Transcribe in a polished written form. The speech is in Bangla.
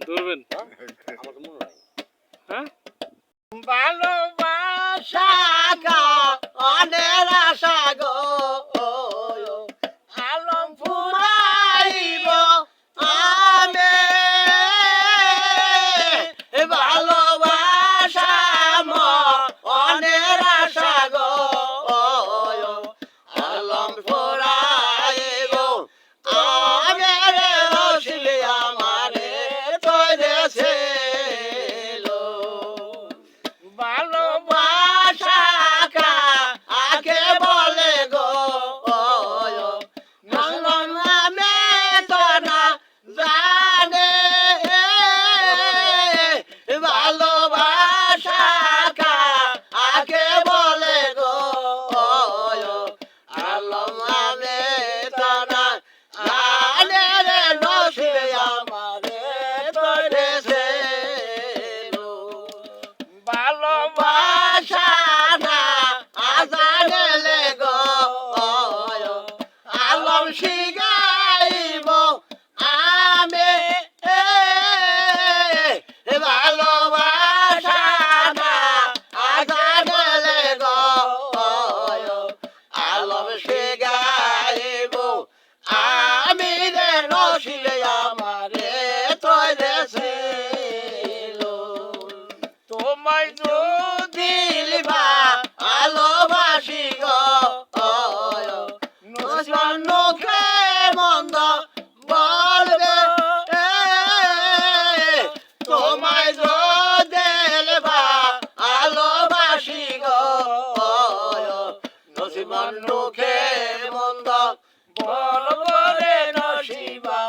ধরবেন আমার তো মনে নাই। হ্যাঁ ভালোবাসা অনের আশা গো আলম ফুরাইব আমি ভালোবাসা অনের আশা গো আলম ফুরাইব আমি রসিলে আমারে তৈরেছে ভালোবাসা আগে বলে গো নন্দন আমি তো না জানে ভালোবাসা আগে বলে গো আলম আমি তো না জানে রে নসিলে আমারে তৈরেছে ভালোবাসা না আজানেলে গো আলম শিগাইব আমি ভালোবাসা না আজানেলে গো আলম শিগাইব আমি রে নসিলে আমারে তৈরেছে তোমায় যদি ভালোবাসি গো নসিবানুকে মন্দ বলবে তোমায় যদি ভালোবাসি গো নসিবানুকে মন্দ বলবে রে নসিবা